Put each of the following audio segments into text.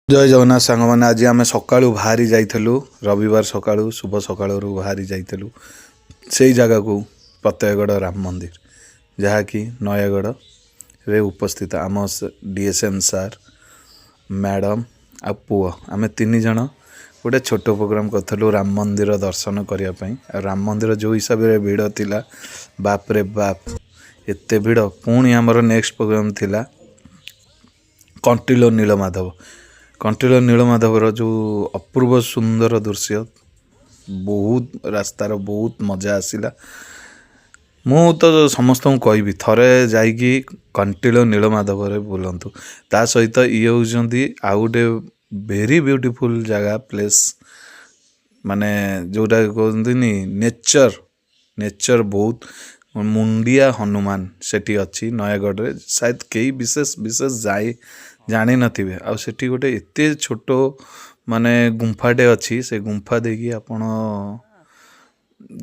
जय जगन्नाथ सांग मैंने आज आम सका बाहरी जाइलु रविवार सका शुभ सका बाहरी जाइलु से जगह को प्रत्ययगढ़ राम मंदिर जहाँकि नयगढ़ रे उपस्थित आम डीएसएम सार मैडम आ पुओ आम तीन जन गोटे छोट प्रोग्राम करूँ राम मंदिर दर्शन करने। राम मंदिर जो हिसाब से भिड़ थिला बाप रे बाप एत भिड़। पुणी आमर नेक्स्ट प्रोग्राम थिला कंटिलो नीलमाधव। कंटिलो नीलमाधवर जो अपूर्व सुंदर दृश्य बहुत रास्तार बहुत मजा आसला। मु तो समस्त कहबी थरे जाइकी कंटिलो नीलमाधव बुलंतु। ता सहित ये होती आउ गोटे वेरी ब्यूटीफुल जगह प्लेस माने जोटा कहते नेचर नेचर बहुत मुंडिया हनुमान सेठी अच्छी नयगढ़ रे शायद कई विशेष विशेष जाए जानी नथिबे। आ सेठी गोटे एते छोट माने गुंफाटे अच्छी से गुंफा देखिए आपण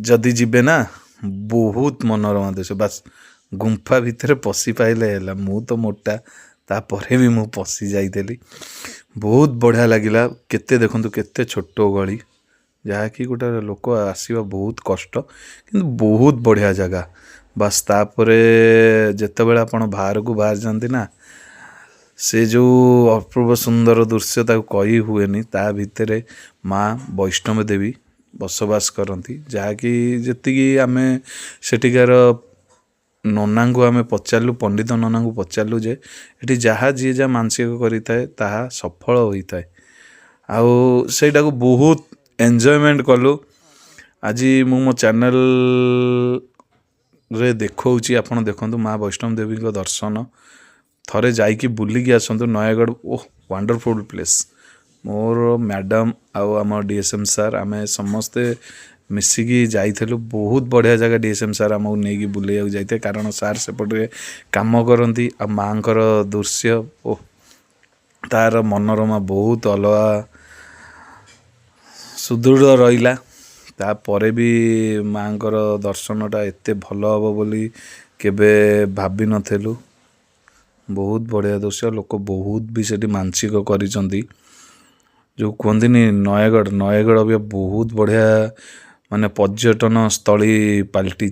जदि जीवे ना बहुत मनोरमा दृश्य। बस गुंफा भितर पशि पाइले है मु तो मोटा तापर भी मु पशि जाइली बहुत बढ़िया लगिला। केते देखंतु केते छोट गली जहाँकि गोटे लोक आसवा बहुत कष्ट किंतु बहुत बढ़िया जगह। बस तापरे जेतेबेले आपण बाहर को बाहर जाती ना से जो अपूर्व सुंदर दृश्य कही हुएनी ता भितर माँ वैष्णव देवी बसवास करती जहाँकि जी आम सेठिकार नना को आम पचारू पंडित नना को पचारू जे ये जहाँ जी जहाँ मानसिक करें ताहा सफल होता है। आउ सेटा को बहुत एंजॉयमेंट कलु। आज मु मो चैनल रे देखौची आपण देखंतु माँ वैष्णव देवी को दर्शन थरे जाइकी बुलिकी आसतु नयगढ़। ओह वंडरफुल प्लेस। मोर मैडम आम डीएसएम सार आम समस्ते मिसिकी जाइलु बहुत बढ़िया जगह। डीएसएम सार आमको नहीं बुले जाते कारण सार सेपटे काम करती आ माँ दृश्य ओह तार मनोरमा बहुत अलग सुदृढ़ रहा। तापर भी माँ दर्शनटा एत भल हम बोली केबे भाभी नथिलु। बहुत बढ़िया दृश्य लोक बहुत भी सेठी मानसिक करिसंती जो कहती नयगढ़ नयगढ़ भी बहुत बढ़िया माने पर्यटन स्थली पलटि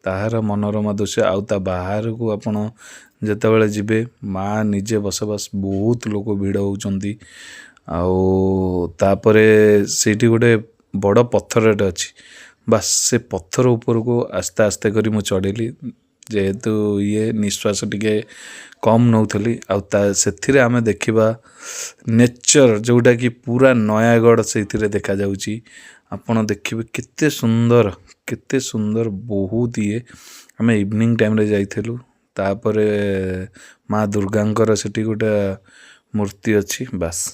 ताहार मनोरमा दृश्य आउता बाहर को आपण जेतेबेले जिबे माँ निजे बसबास बहुत लोक भिड़ होउचंती। आउ तापरे सेठी गोटे बड़ पत्थरटे अच्छी बस से पत्थर ऊपर को आस्ते आस्ते करी मु चढ़ेली जेहेतु ये निश्वास टिके कम नौली से आम देखा नेचर जोटा कि पूरा नयागढ़ से देखा जाउची। आपण देखिए केते सुंदर बहुत ये आम इवनिंग टाइम रे जाइलु। तापर माँ दुर्गांकर सेठी गोटे मूर्ति अच्छी बस।